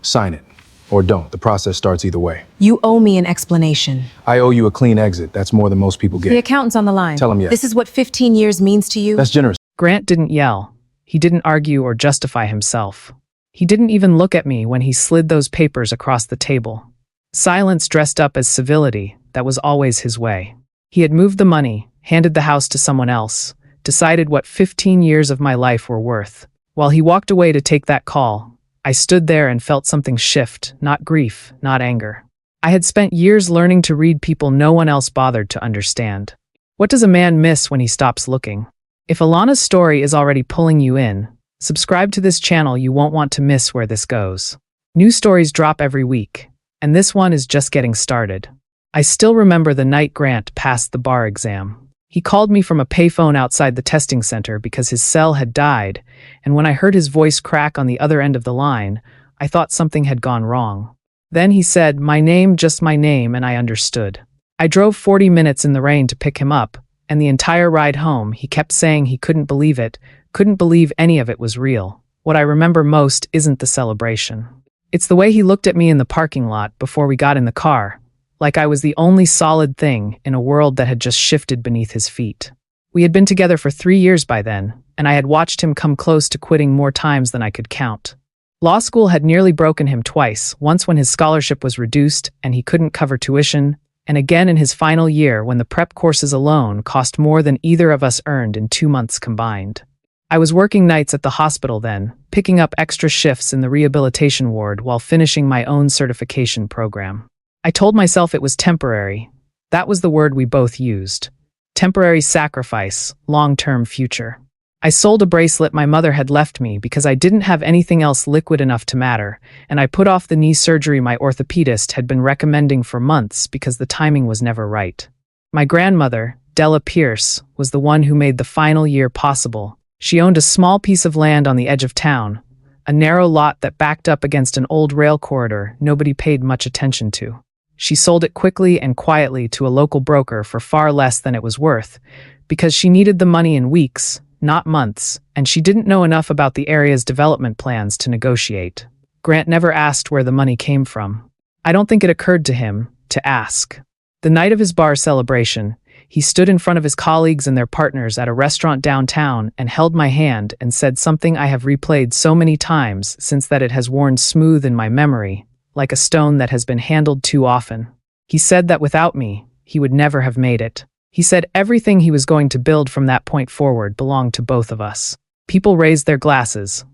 Sign it. Or don't. The process starts either way. You owe me an explanation. I owe you a clean exit. That's more than most people The get. accountant's on the line. Tell him yes. This is what 15 years means to you? That's generous. Grant didn't yell. He didn't argue or justify himself. He didn't even look at me when he slid those papers across the table. Silence dressed up as civility, that was always his way. He had moved the money, handed the house to someone else, decided what 15 years of my life were worth. While he walked away to take that call, I stood there and felt something shift, not grief, not anger. I had spent years learning to read people no one else bothered to understand. What does a man miss when he stops looking? If Alana's story is already pulling you in, subscribe to this channel. You won't want to miss where this goes. New stories drop every week, and this one is just getting started. I still remember the night Grant passed the bar exam. He called me from a payphone outside the testing center because his cell had died, and when I heard his voice crack on the other end of the line, I thought something had gone wrong. Then he said, "My name, just my name," and I understood. I drove 40 minutes in the rain to pick him up, and the entire ride home he kept saying he couldn't believe it, couldn't believe any of it was real. What I remember most isn't the celebration. It's the way he looked at me in the parking lot before we got in the car, like I was the only solid thing in a world that had just shifted beneath his feet. We had been together for 3 years by then, and I had watched him come close to quitting more times than I could count. Law school had nearly broken him twice, once when his scholarship was reduced and he couldn't cover tuition, and again in his final year when the prep courses alone cost more than either of us earned in 2 months combined. I was working nights at the hospital then, picking up extra shifts in the rehabilitation ward while finishing my own certification program. I told myself it was temporary. That was the word we both used. Temporary sacrifice, long-term future. I sold a bracelet my mother had left me because I didn't have anything else liquid enough to matter, and I put off the knee surgery my orthopedist had been recommending for months because the timing was never right. My grandmother, Bellamy-Pierce, was the one who made the final year possible. She owned a small piece of land on the edge of town, a narrow lot that backed up against an old rail corridor nobody paid much attention to. She sold it quickly and quietly to a local broker for far less than it was worth, because she needed the money in weeks, not months, and she didn't know enough about the area's development plans to negotiate. Grant never asked where the money came from. I don't think it occurred to him to ask. The night of his bar celebration, he stood in front of his colleagues and their partners at a restaurant downtown and held my hand and said something I have replayed so many times since that it has worn smooth in my memory, like a stone that has been handled too often. He said that without me, he would never have made it. He said everything he was going to build from that point forward belonged to both of us. People raised their glasses.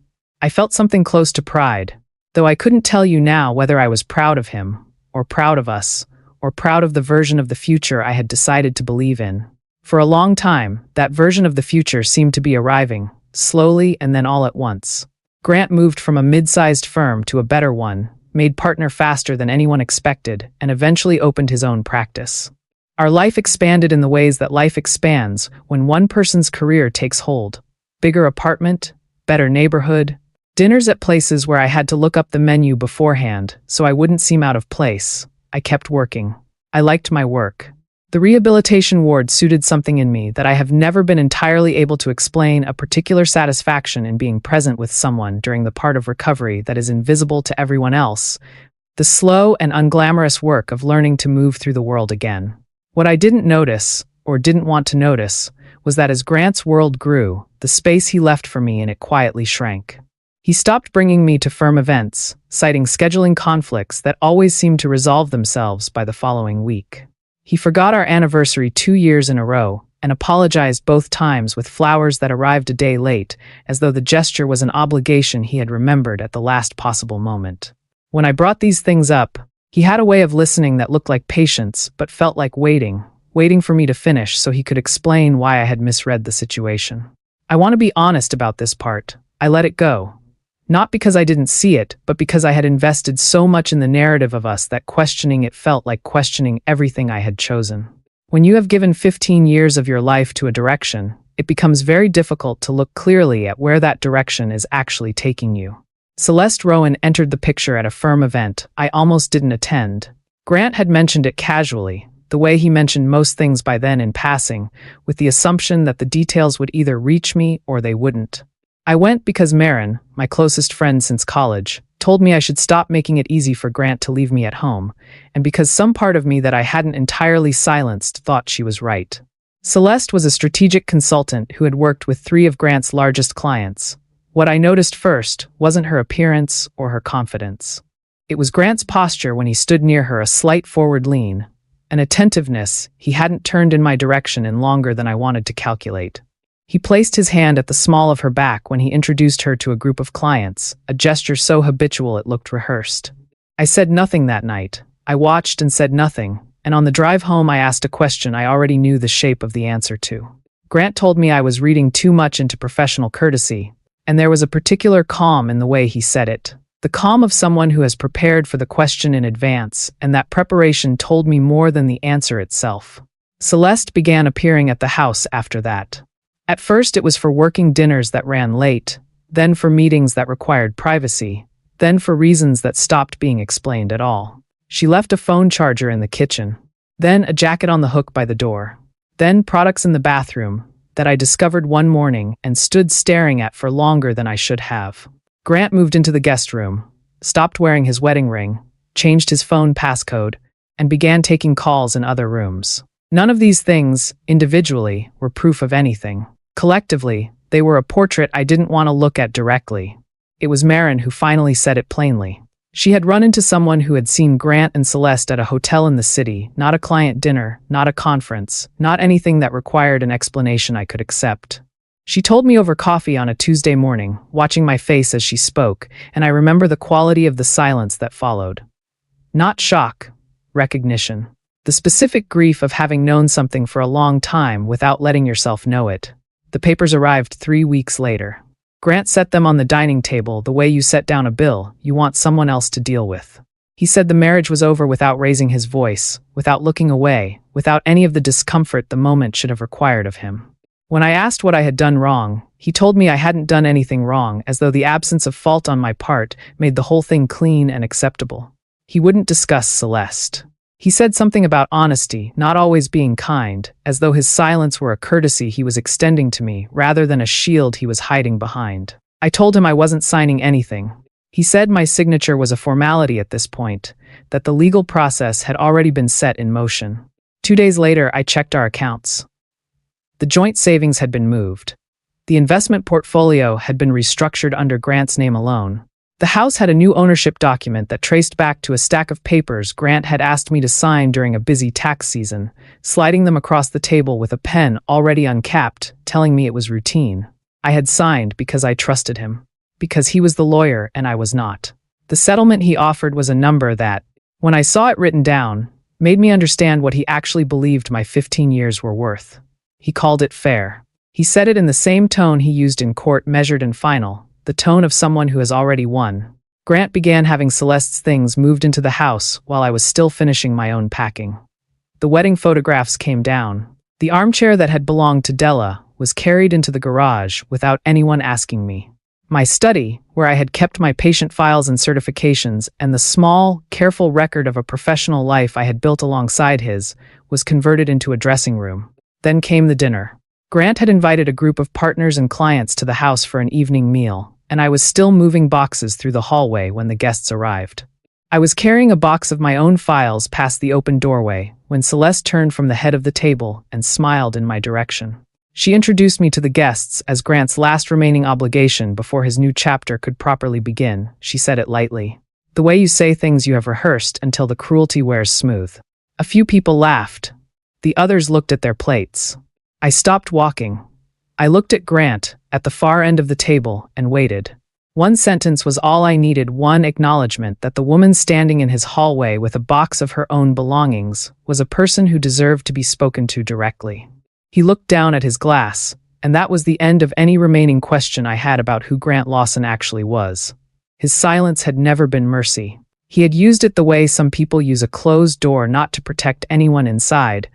I felt something close to pride, though I couldn't tell you now whether I was proud of him, or proud of us, or proud of the version of the future I had decided to believe in. For a long time, that version of the future seemed to be arriving, slowly and then all at once. Grant moved from a mid-sized firm to a better one, made partner faster than anyone expected, and eventually opened his own practice. Our life expanded in the ways that life expands when one person's career takes hold. Bigger apartment, better neighborhood, dinners at places where I had to look up the menu beforehand so I wouldn't seem out of place. I kept working. I liked my work. The rehabilitation ward suited something in me that I have never been entirely able to explain, a particular satisfaction in being present with someone during the part of recovery that is invisible to everyone else, the slow and unglamorous work of learning to move through the world again. What I didn't notice, or didn't want to notice, was that as Grant's world grew, the space he left for me in it quietly shrank. He stopped bringing me to firm events, citing scheduling conflicts that always seemed to resolve themselves by the following week. He forgot our anniversary 2 years in a row and apologized both times with flowers that arrived a day late, as though the gesture was an obligation he had remembered at the last possible moment. When I brought these things up, he had a way of listening that looked like patience but felt like waiting for me to finish so he could explain why I had misread the situation. I want to be honest about this part. I let it go. Not because I didn't see it, but because I had invested so much in the narrative of us that questioning it felt like questioning everything I had chosen. When you have given 15 years of your life to a direction, it becomes very difficult to look clearly at where that direction is actually taking you. Celeste Rowan entered the picture at a firm event I almost didn't attend. Grant had mentioned it casually, the way he mentioned most things by then in passing, with the assumption that the details would either reach me or they wouldn't. I went because Marin, my closest friend since college, told me I should stop making it easy for Grant to leave me at home, and because some part of me that I hadn't entirely silenced thought she was right. Celeste was a strategic consultant who had worked with 3 of Grant's largest clients. What I noticed first wasn't her appearance or her confidence. It was Grant's posture when he stood near her, a slight forward lean, an attentiveness he hadn't turned in my direction in longer than I wanted to calculate. He placed his hand at the small of her back when he introduced her to a group of clients, a gesture so habitual it looked rehearsed. I said nothing that night. I watched and said nothing, and on the drive home I asked a question I already knew the shape of the answer to. Grant told me I was reading too much into professional courtesy, and there was a particular calm in the way he said it. The calm of someone who has prepared for the question in advance, and that preparation told me more than the answer itself. Celeste began appearing at the house after that. At first it was for working dinners that ran late, then for meetings that required privacy, then for reasons that stopped being explained at all. She left a phone charger in the kitchen, then a jacket on the hook by the door, then products in the bathroom that I discovered one morning and stood staring at for longer than I should have. Grant moved into the guest room, stopped wearing his wedding ring, changed his phone passcode, and began taking calls in other rooms. None of these things, individually, were proof of anything. Collectively, they were a portrait I didn't want to look at directly. It was Marin who finally said it plainly. She had run into someone who had seen Grant and Celeste at a hotel in the city, not a client dinner, not a conference, not anything that required an explanation I could accept. She told me over coffee on a Tuesday morning, watching my face as she spoke, and I remember the quality of the silence that followed. Not shock, recognition. The specific grief of having known something for a long time without letting yourself know it. The papers arrived 3 weeks later. Grant set them on the dining table the way you set down a bill you want someone else to deal with. He said the marriage was over without raising his voice, without looking away, without any of the discomfort the moment should have required of him. When I asked what I had done wrong, he told me I hadn't done anything wrong, as though the absence of fault on my part made the whole thing clean and acceptable. He wouldn't discuss Celeste. He said something about honesty, not always being kind, as though his silence were a courtesy he was extending to me rather than a shield he was hiding behind. I told him I wasn't signing anything. He said my signature was a formality at this point, that the legal process had already been set in motion. 2 days later, I checked our accounts. The joint savings had been moved. The investment portfolio had been restructured under Grant's name alone. The house had a new ownership document that traced back to a stack of papers Grant had asked me to sign during a busy tax season, sliding them across the table with a pen already uncapped, telling me it was routine. I had signed because I trusted him, because he was the lawyer and I was not. The settlement he offered was a number that, when I saw it written down, made me understand what he actually believed my 15 years were worth. He called it fair. He said it in the same tone he used in court, measured and final, the tone of someone who has already won. Grant began having Celeste's things moved into the house while I was still finishing my own packing. The wedding photographs came down. The armchair that had belonged to Della was carried into the garage without anyone asking me. My study, where I had kept my patient files and certifications, and the small, careful record of a professional life I had built alongside his, was converted into a dressing room. Then came the dinner. Grant had invited a group of partners and clients to the house for an evening meal, and I was still moving boxes through the hallway when the guests arrived. I was carrying a box of my own files past the open doorway when Celeste turned from the head of the table and smiled in my direction. She introduced me to the guests as Grant's last remaining obligation before his new chapter could properly begin. She said it lightly. The way you say things you have rehearsed until the cruelty wears smooth. A few people laughed. The others looked at their plates. I stopped walking. I looked at Grant, at the far end of the table, and waited. One sentence was all I needed, one acknowledgement that the woman standing in his hallway with a box of her own belongings was a person who deserved to be spoken to directly. He looked down at his glass, and that was the end of any remaining question I had about who Grant Lawson actually was. His silence had never been mercy. He had used it the way some people use a closed door, not to protect anyone inside,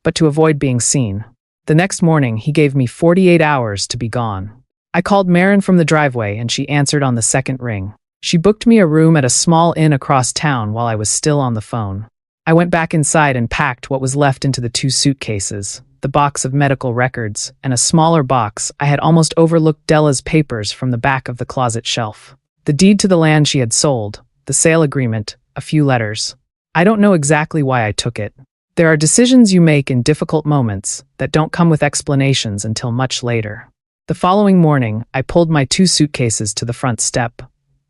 but to avoid being seen. The next morning, he gave me 48 hours to be gone. I called Marin from the driveway and she answered on the second ring. She booked me a room at a small inn across town while I was still on the phone. I went back inside and packed what was left into the 2 suitcases, the box of medical records, and a smaller box I had almost overlooked, Della's papers from the back of the closet shelf. The deed to the land she had sold, the sale agreement, a few letters. I don't know exactly why I took it. There are decisions you make in difficult moments that don't come with explanations until much later. The following morning, I pulled my 2 suitcases to the front step.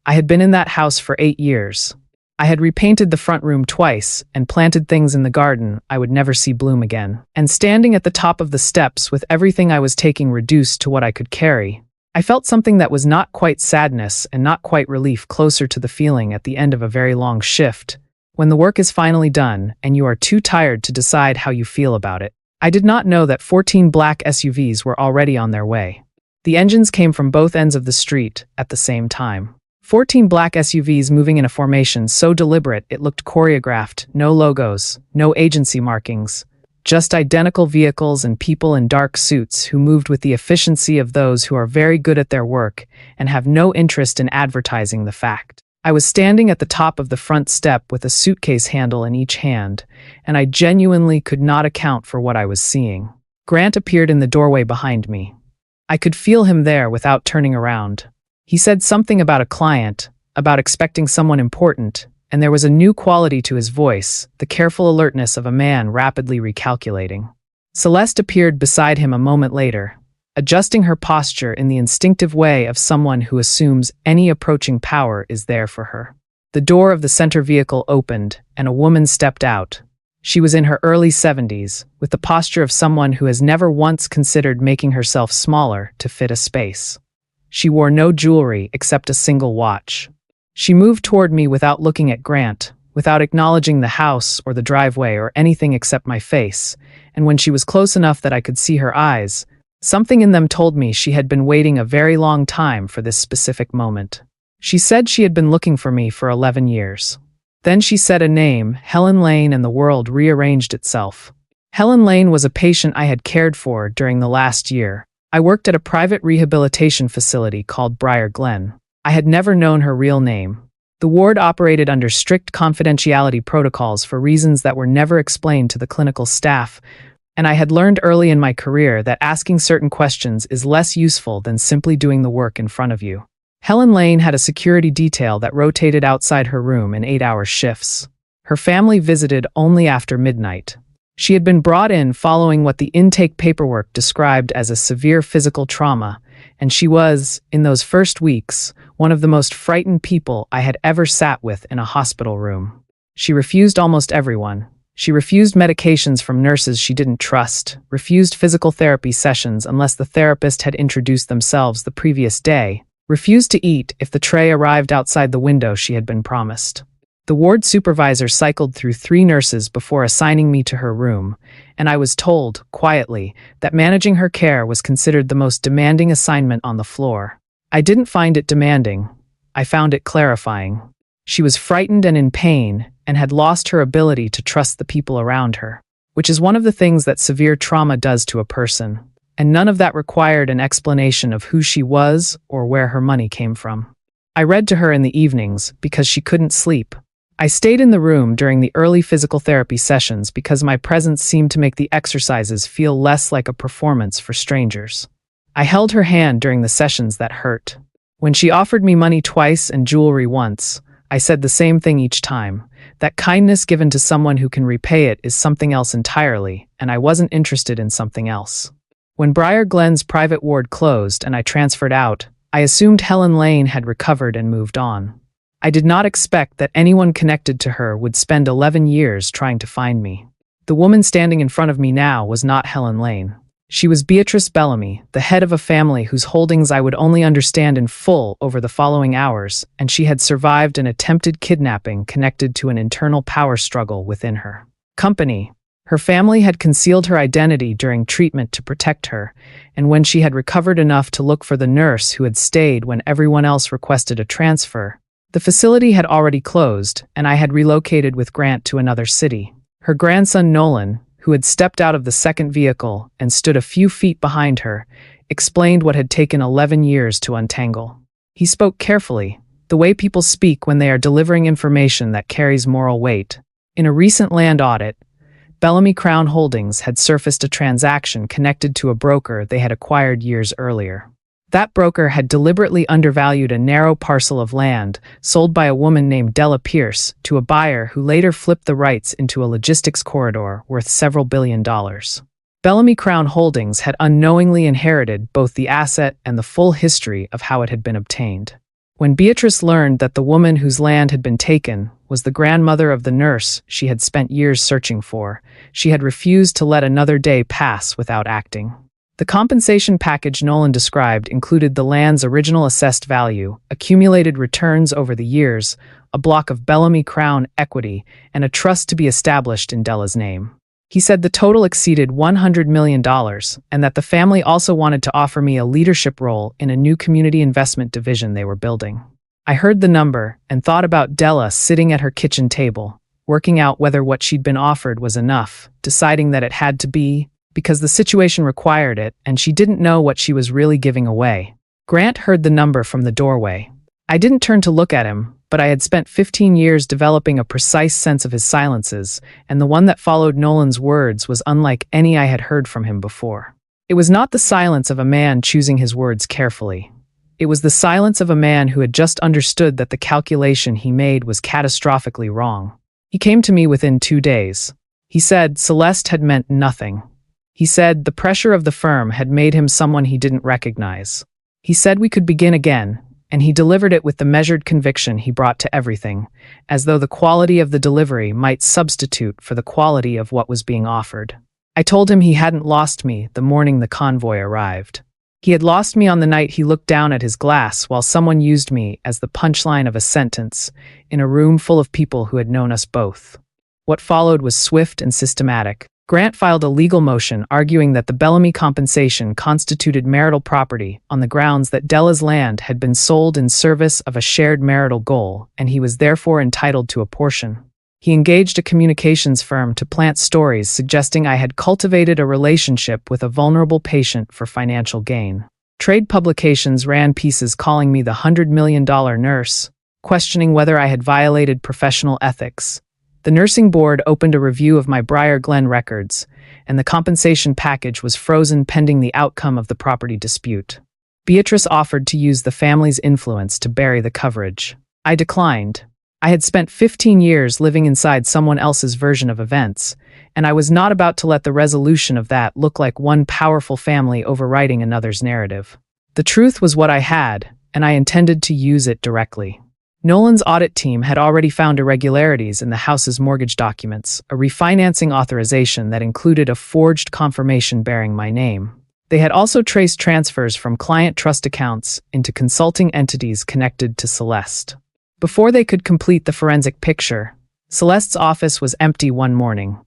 I had been in that house for 8 years. I had repainted the front room twice and planted things in the garden I would never see bloom again. And standing at the top of the steps with everything I was taking reduced to what I could carry, I felt something that was not quite sadness and not quite relief, closer to the feeling at the end of a very long shift, when the work is finally done and you are too tired to decide how you feel about it. I did not know that 14 black SUVs were already on their way. The engines came from both ends of the street at the same time. 14 black SUVs moving in a formation so deliberate it looked choreographed, no logos, no agency markings, just identical vehicles and people in dark suits who moved with the efficiency of those who are very good at their work and have no interest in advertising the fact. I was standing at the top of the front step with a suitcase handle in each hand, and I genuinely could not account for what I was seeing. Grant appeared in the doorway behind me. I could feel him there without turning around. He said something about a client, about expecting someone important, and there was a new quality to his voice, the careful alertness of a man rapidly recalculating. Celeste appeared beside him a moment later, adjusting her posture in the instinctive way of someone who assumes any approaching power is there for her. The door of the center vehicle opened, and a woman stepped out. She was in her early 70s, with the posture of someone who has never once considered making herself smaller to fit a space. She wore no jewelry except a single watch. She moved toward me without looking at Grant, without acknowledging the house or the driveway or anything except my face, and when she was close enough that I could see her eyes, something in them told me she had been waiting a very long time for this specific moment. She said she had been looking for me for 11 years. Then she said a name, Helen Lane, and the world rearranged itself. Helen Lane was a patient I had cared for during the last year. I worked at a private rehabilitation facility called Briar Glen. I had never known her real name. The ward operated under strict confidentiality protocols for reasons that were never explained to the clinical staff, and I had learned early in my career that asking certain questions is less useful than simply doing the work in front of you. Helen Lane had a security detail that rotated outside her room in 8-hour shifts. Her family visited only after midnight. She had been brought in following what the intake paperwork described as a severe physical trauma, and she was, in those first weeks, one of the most frightened people I had ever sat with in a hospital room. She refused almost everyone. She refused medications from nurses she didn't trust, refused physical therapy sessions unless the therapist had introduced themselves the previous day, refused to eat if the tray arrived outside the window she had been promised. The ward supervisor cycled through 3 nurses before assigning me to her room, and I was told, quietly, that managing her care was considered the most demanding assignment on the floor. I didn't find it demanding. I found it clarifying. She was frightened and in pain, and had lost her ability to trust the people around her, which is one of the things that severe trauma does to a person, and none of that required an explanation of who she was or where her money came from. I read to her in the evenings because she couldn't sleep. I stayed in the room during the early physical therapy sessions because my presence seemed to make the exercises feel less like a performance for strangers. I held her hand during the sessions that hurt. When she offered me money twice and jewelry once, I said the same thing each time, that kindness given to someone who can repay it is something else entirely, and I wasn't interested in something else. When Briar Glen's private ward closed and I transferred out, I assumed Helen Lane had recovered and moved on. I did not expect that anyone connected to her would spend 11 years trying to find me. The woman standing in front of me now was not Helen Lane. She was Beatrice Bellamy, the head of a family whose holdings I would only understand in full over the following hours, and she had survived an attempted kidnapping connected to an internal power struggle within her company. Her family had concealed her identity during treatment to protect her, and when she had recovered enough to look for the nurse who had stayed when everyone else requested a transfer, the facility had already closed, and I had relocated with Grant to another city. Her grandson Nolan, who had stepped out of the second vehicle and stood a few feet behind her, explained what had taken 11 years to untangle. He spoke carefully, the way people speak when they are delivering information that carries moral weight. In a recent land audit, Bellamy Crown Holdings had surfaced a transaction connected to a broker they had acquired years earlier. That broker had deliberately undervalued a narrow parcel of land sold by a woman named Bellamy-Pierce to a buyer who later flipped the rights into a logistics corridor worth several $billions. Bellamy Crown Holdings had unknowingly inherited both the asset and the full history of how it had been obtained. When Beatrice learned that the woman whose land had been taken was the grandmother of the nurse she had spent years searching for, she had refused to let another day pass without acting. The compensation package Nolan described included the land's original assessed value, accumulated returns over the years, a block of Bellamy Crown equity, and a trust to be established in Della's name. He said the total exceeded $100 million, and that the family also wanted to offer me a leadership role in a new community investment division they were building. I heard the number and thought about Della sitting at her kitchen table, working out whether what she'd been offered was enough, deciding that it had to be, because the situation required it, and she didn't know what she was really giving away. Grant heard the number from the doorway. I didn't turn to look at him, but I had spent 15 years developing a precise sense of his silences, and the one that followed Nolan's words was unlike any I had heard from him before. It was not the silence of a man choosing his words carefully. It was the silence of a man who had just understood that the calculation he made was catastrophically wrong. He came to me within 2 days. He said Celeste had meant nothing. He said the pressure of the firm had made him someone he didn't recognize. He said we could begin again, and he delivered it with the measured conviction he brought to everything, as though the quality of the delivery might substitute for the quality of what was being offered. I told him he hadn't lost me the morning the convoy arrived. He had lost me on the night he looked down at his glass while someone used me as the punchline of a sentence in a room full of people who had known us both. What followed was swift and systematic. Grant filed a legal motion arguing that the Bellamy compensation constituted marital property on the grounds that Della's land had been sold in service of a shared marital goal, and he was therefore entitled to a portion. He engaged a communications firm to plant stories suggesting I had cultivated a relationship with a vulnerable patient for financial gain. Trade publications ran pieces calling me the $100 million nurse, questioning whether I had violated professional ethics. The nursing board opened a review of my Briar Glen records, and the compensation package was frozen pending the outcome of the property dispute. Beatrice offered to use the family's influence to bury the coverage. I declined. I had spent 15 years living inside someone else's version of events, and I was not about to let the resolution of that look like one powerful family overwriting another's narrative. The truth was what I had, and I intended to use it directly. Nolan's audit team had already found irregularities in the house's mortgage documents, a refinancing authorization that included a forged confirmation bearing my name. They had also traced transfers from client trust accounts into consulting entities connected to Celeste. Before they could complete the forensic picture, Celeste's office was empty one morning.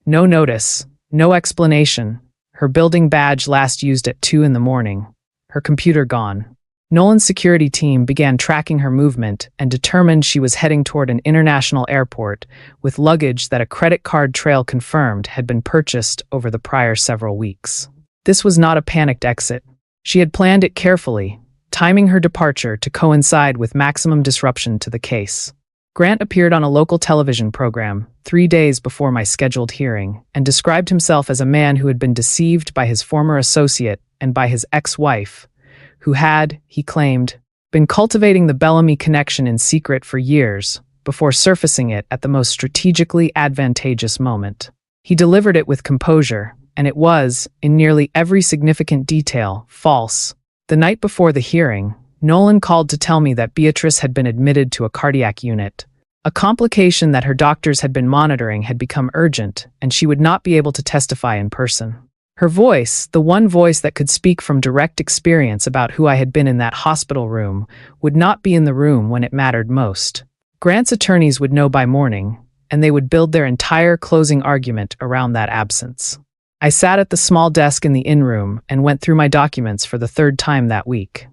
No notice, no explanation, her building badge last used at 2 a.m, her computer gone. Nolan's security team began tracking her movement and determined she was heading toward an international airport with luggage that a credit card trail confirmed had been purchased over the prior several weeks. This was not a panicked exit. She had planned it carefully, timing her departure to coincide with maximum disruption to the case. Grant appeared on a local television program 3 days before my scheduled hearing and described himself as a man who had been deceived by his former associate and by his ex-wife, who had, he claimed, been cultivating the Bellamy connection in secret for years before surfacing it at the most strategically advantageous moment. He delivered it with composure, and it was, in nearly every significant detail, false. The night before the hearing, Nolan called to tell me that Beatrice had been admitted to a cardiac unit. A complication that her doctors had been monitoring had become urgent, and she would not be able to testify in person. Her voice, the one voice that could speak from direct experience about who I had been in that hospital room, would not be in the room when it mattered most. Grant's attorneys would know by morning, and they would build their entire closing argument around that absence. I sat at the small desk in the in-room and went through my documents for the 3rd time that week.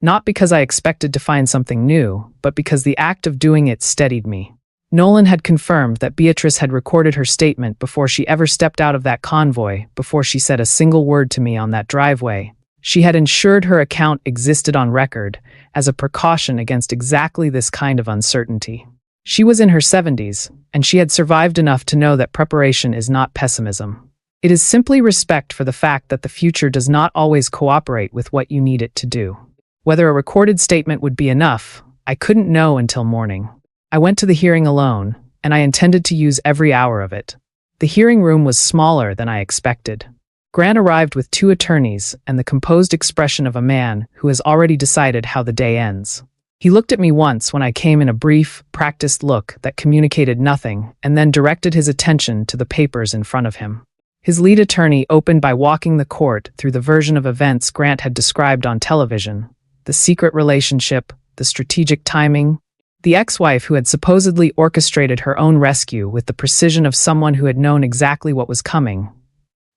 Not because I expected to find something new, but because the act of doing it steadied me. Nolan had confirmed that Beatrice had recorded her statement before she ever stepped out of that convoy, before she said a single word to me on that driveway. She had ensured her account existed on record as a precaution against exactly this kind of uncertainty. She was in her 70s, and she had survived enough to know that preparation is not pessimism. It is simply respect for the fact that the future does not always cooperate with what you need it to do. Whether a recorded statement would be enough, I couldn't know until morning. I went to the hearing alone, and I intended to use every hour of it. The hearing room was smaller than I expected. Grant arrived with 2 attorneys and the composed expression of a man who has already decided how the day ends. He looked at me once when I came in a brief, practiced look that communicated nothing, and then directed his attention to the papers in front of him. His lead attorney opened by walking the court through the version of events Grant had described on television: the secret relationship, the strategic timing, the ex-wife who had supposedly orchestrated her own rescue with the precision of someone who had known exactly what was coming.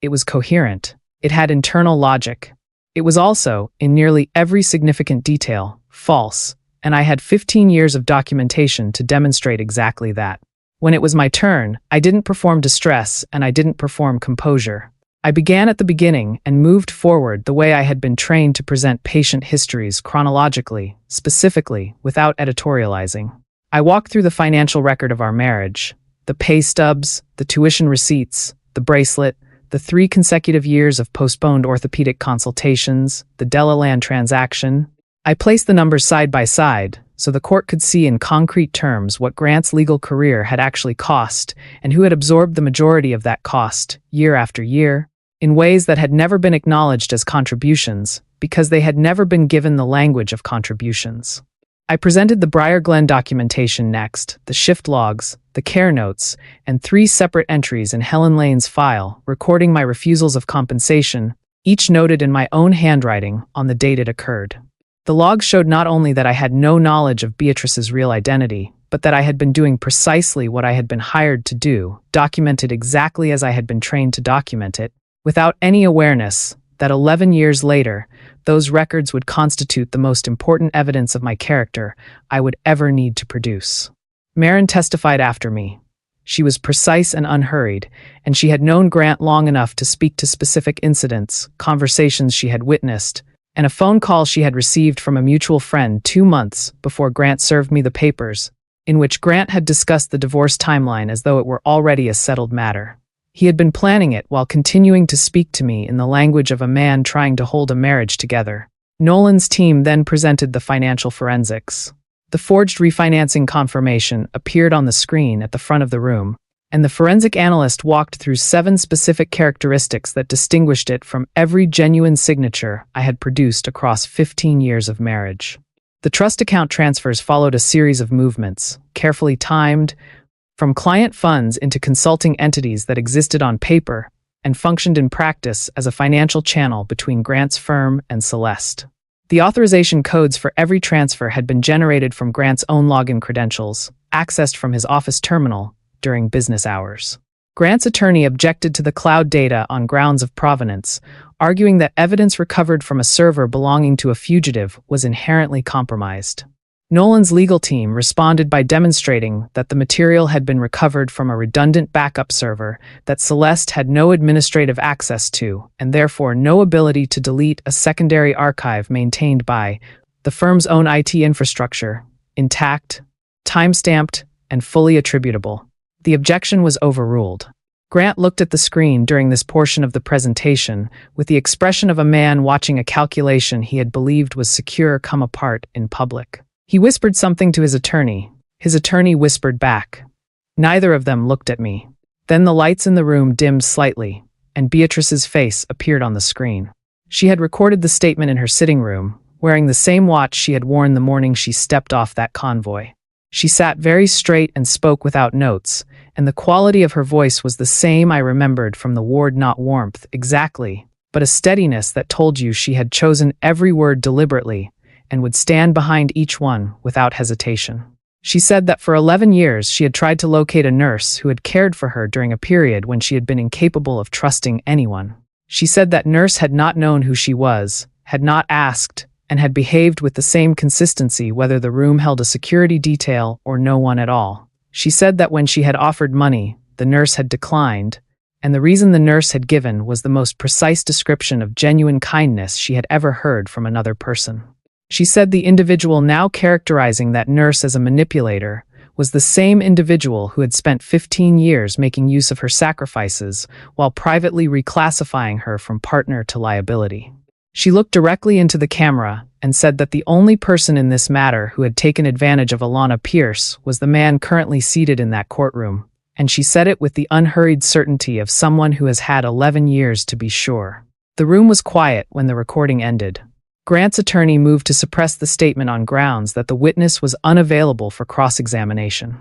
It was coherent. It had internal logic. It was also, in nearly every significant detail, false, and I had 15 years of documentation to demonstrate exactly that. When it was my turn, I didn't perform distress and I didn't perform composure. I began at the beginning and moved forward the way I had been trained to present patient histories chronologically, specifically, without editorializing. I walked through the financial record of our marriage, the pay stubs, the tuition receipts, the bracelet, the 3 consecutive years of postponed orthopedic consultations, the Delaland transaction. I placed the numbers side by side so the court could see in concrete terms what Grant's legal career had actually cost and who had absorbed the majority of that cost, year after year, in ways that had never been acknowledged as contributions because they had never been given the language of contributions. I presented the Briar Glen documentation next, the shift logs, the care notes, and 3 separate entries in Helen Lane's file recording my refusals of compensation, each noted in my own handwriting on the date it occurred. The logs showed not only that I had no knowledge of Beatrice's real identity, but that I had been doing precisely what I had been hired to do, documented exactly as I had been trained to document it, without any awareness that 11 years later, those records would constitute the most important evidence of my character I would ever need to produce. Marin testified after me. She was precise and unhurried, and she had known Grant long enough to speak to specific incidents, conversations she had witnessed, and a phone call she had received from a mutual friend 2 months before Grant served me the papers, in which Grant had discussed the divorce timeline as though it were already a settled matter. He had been planning it while continuing to speak to me in the language of a man trying to hold a marriage together. Nolan's team then presented the financial forensics. The forged refinancing confirmation appeared on the screen at the front of the room, and the forensic analyst walked through 7 specific characteristics that distinguished it from every genuine signature I had produced across 15 years of marriage. The trust account transfers followed a series of movements, carefully timed, from client funds into consulting entities that existed on paper and functioned in practice as a financial channel between Grant's firm and Celeste. The authorization codes for every transfer had been generated from Grant's own login credentials, accessed from his office terminal during business hours. Grant's attorney objected to the cloud data on grounds of provenance, arguing that evidence recovered from a server belonging to a fugitive was inherently compromised. Nolan's legal team responded by demonstrating that the material had been recovered from a redundant backup server that Celeste had no administrative access to, and therefore no ability to delete a secondary archive maintained by the firm's own IT infrastructure, intact, time-stamped, and fully attributable. The objection was overruled. Grant looked at the screen during this portion of the presentation with the expression of a man watching a calculation he had believed was secure come apart in public. He whispered something to his attorney. His attorney whispered back. Neither of them looked at me. Then the lights in the room dimmed slightly, and Beatrice's face appeared on the screen. She had recorded the statement in her sitting room, wearing the same watch she had worn the morning she stepped off that convoy. She sat very straight and spoke without notes, and the quality of her voice was the same I remembered from the ward, not warmth, exactly, but a steadiness that told you she had chosen every word deliberately and would stand behind each one without hesitation. She said that for 11 years she had tried to locate a nurse who had cared for her during a period when she had been incapable of trusting anyone. She said that nurse had not known who she was, had not asked, and had behaved with the same consistency whether the room held a security detail or no one at all. She said that when she had offered money, the nurse had declined, and the reason the nurse had given was the most precise description of genuine kindness she had ever heard from another person. She said the individual now characterizing that nurse as a manipulator was the same individual who had spent 15 years making use of her sacrifices while privately reclassifying her from partner to liability. She looked directly into the camera and said that the only person in this matter who had taken advantage of Bellamy-Pierce was the man currently seated in that courtroom, and she said it with the unhurried certainty of someone who has had 11 years to be sure. The room was quiet when the recording ended. Grant's attorney moved to suppress the statement on grounds that the witness was unavailable for cross-examination.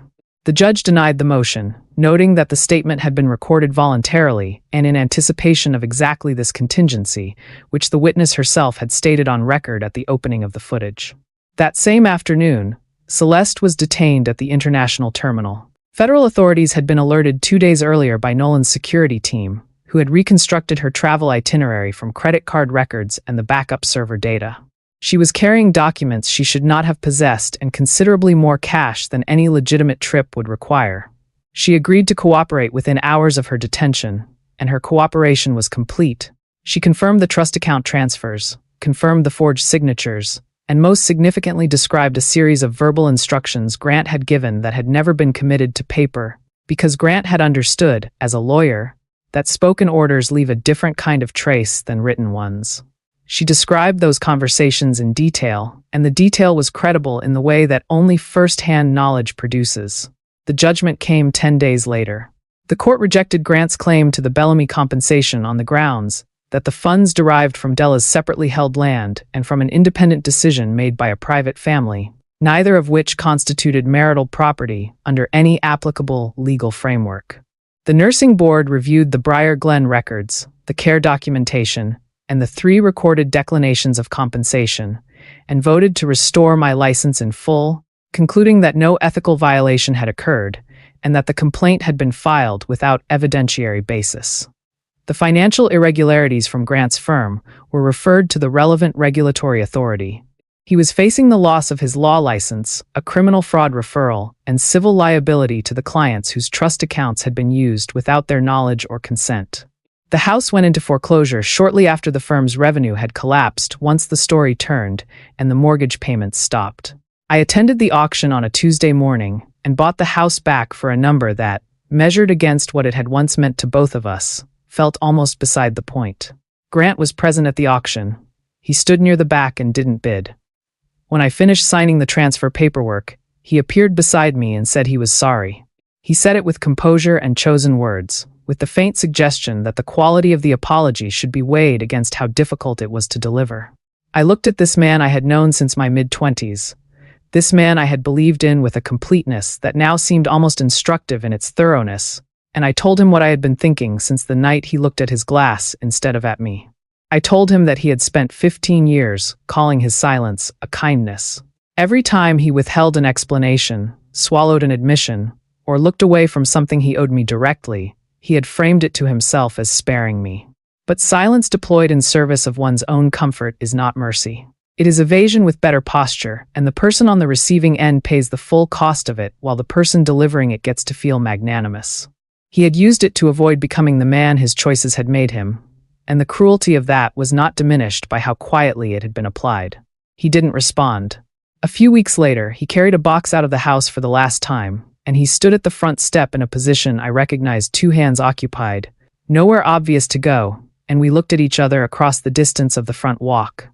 The judge denied the motion, noting that the statement had been recorded voluntarily and in anticipation of exactly this contingency, which the witness herself had stated on record at the opening of the footage. That same afternoon, Celeste was detained at the international terminal. Federal authorities had been alerted 2 days earlier by Nolan's security team, who had reconstructed her travel itinerary from credit card records and the backup server data. She was carrying documents she should not have possessed and considerably more cash than any legitimate trip would require. She agreed to cooperate within hours of her detention, and her cooperation was complete. She confirmed the trust account transfers, confirmed the forged signatures, and most significantly described a series of verbal instructions Grant had given that had never been committed to paper, because Grant had understood, as a lawyer, that spoken orders leave a different kind of trace than written ones. She described those conversations in detail, and the detail was credible in the way that only first-hand knowledge produces. The judgment came 10 days later. The court rejected Grant's claim to the Bellamy compensation on the grounds that the funds derived from Della's separately held land and from an independent decision made by a private family, neither of which constituted marital property under any applicable legal framework. The nursing board reviewed the Briar Glen records, the care documentation, and the 3 recorded declinations of compensation, and voted to restore my license in full, concluding that no ethical violation had occurred, and that the complaint had been filed without evidentiary basis. The financial irregularities from Grant's firm were referred to the relevant regulatory authority. He was facing the loss of his law license, a criminal fraud referral, and civil liability to the clients whose trust accounts had been used without their knowledge or consent. The house went into foreclosure shortly after the firm's revenue had collapsed once the story turned and the mortgage payments stopped. I attended the auction on a Tuesday morning and bought the house back for a number that, measured against what it had once meant to both of us, felt almost beside the point. Grant was present at the auction. He stood near the back and didn't bid. When I finished signing the transfer paperwork, he appeared beside me and said he was sorry. He said it with composure and chosen words, with the faint suggestion that the quality of the apology should be weighed against how difficult it was to deliver. I looked at this man I had known since my mid-20s, this man I had believed in with a completeness that now seemed almost instructive in its thoroughness, and I told him what I had been thinking since the night he looked at his glass instead of at me. I told him that he had spent 15 years calling his silence a kindness. Every time he withheld an explanation, swallowed an admission, or looked away from something he owed me directly, he had framed it to himself as sparing me. But silence deployed in service of one's own comfort is not mercy. It is evasion with better posture, and the person on the receiving end pays the full cost of it while the person delivering it gets to feel magnanimous. He had used it to avoid becoming the man his choices had made him, and the cruelty of that was not diminished by how quietly it had been applied. He didn't respond. A few weeks later, he carried a box out of the house for the last time, and he stood at the front step in a position I recognized 2 hands occupied, nowhere obvious to go, and we looked at each other across the distance of the front walk.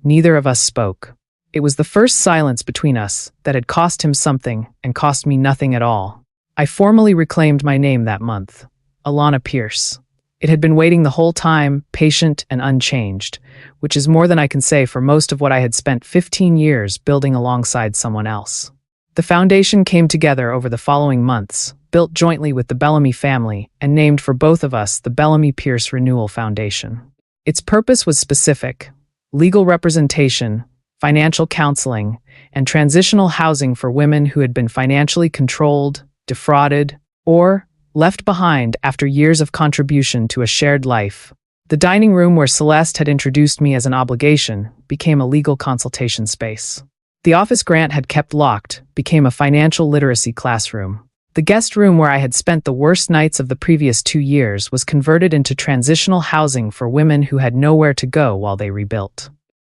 Neither of us spoke. It was the first silence between us that had cost him something and cost me nothing at all. I formally reclaimed my name that month, Bellamy-Pierce. It had been waiting the whole time, patient and unchanged, which is more than I can say for most of what I had spent 15 years building alongside someone else. The foundation came together over the following months, built jointly with the Bellamy family, and named for both of us the Bellamy-Pierce Renewal Foundation. Its purpose was specific: legal representation, financial counseling, and transitional housing for women who had been financially controlled, defrauded, or left behind after years of contribution to a shared life. The dining room where Celeste had introduced me as an obligation became a legal consultation space. The office Grant had kept locked became a financial literacy classroom. The guest room where I had spent the worst nights of the previous 2 years was converted into transitional housing for women who had nowhere to go while they rebuilt.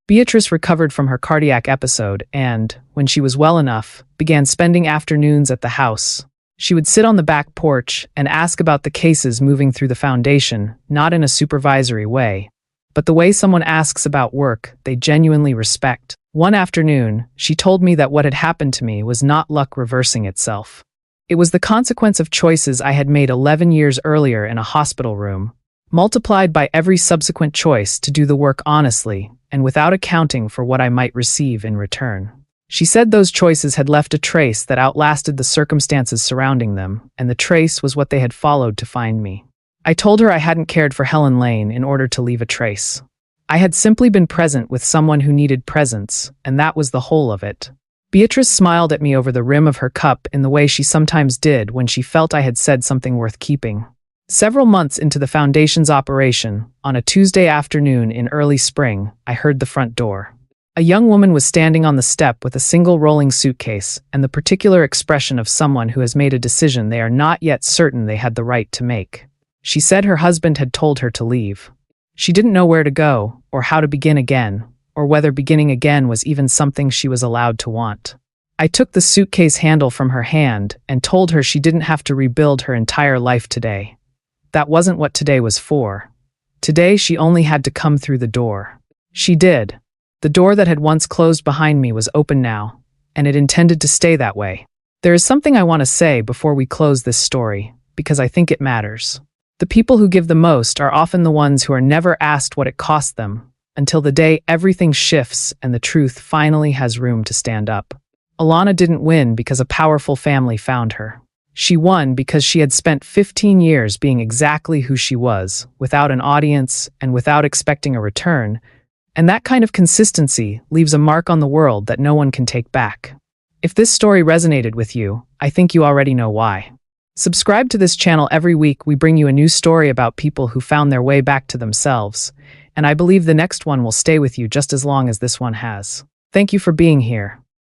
Beatrice recovered from her cardiac episode and, when she was well enough, began spending afternoons at the house. She would sit on the back porch and ask about the cases moving through the foundation, not in a supervisory way, but the way someone asks about work they genuinely respect. One afternoon, she told me that what had happened to me was not luck reversing itself. It was the consequence of choices I had made 11 years earlier in a hospital room, multiplied by every subsequent choice to do the work honestly and without accounting for what I might receive in return. She said those choices had left a trace that outlasted the circumstances surrounding them, and the trace was what they had followed to find me. I told her I hadn't cared for Helen Lane in order to leave a trace. I had simply been present with someone who needed presence, and that was the whole of it. Beatrice smiled at me over the rim of her cup in the way she sometimes did when she felt I had said something worth keeping. Several months into the foundation's operation, on a Tuesday afternoon in early spring, I heard the front door. A young woman was standing on the step with a single rolling suitcase and the particular expression of someone who has made a decision they are not yet certain they had the right to make. She said her husband had told her to leave. She didn't know where to go, or how to begin again, or whether beginning again was even something she was allowed to want. I took the suitcase handle from her hand and told her she didn't have to rebuild her entire life today. That wasn't what today was for. Today she only had to come through the door. She did. The door that had once closed behind me was open now, and it intended to stay that way. There is something I want to say before we close this story, because I think it matters. The people who give the most are often the ones who are never asked what it cost them, until the day everything shifts and the truth finally has room to stand up. Alana didn't win because a powerful family found her. She won because she had spent 15 years being exactly who she was, without an audience and without expecting a return, and that kind of consistency leaves a mark on the world that no one can take back. If this story resonated with you, I think you already know why. Subscribe to this channel. Every week we bring you a new story about people who found their way back to themselves, and I believe the next one will stay with you just as long as this one has. Thank you for being here.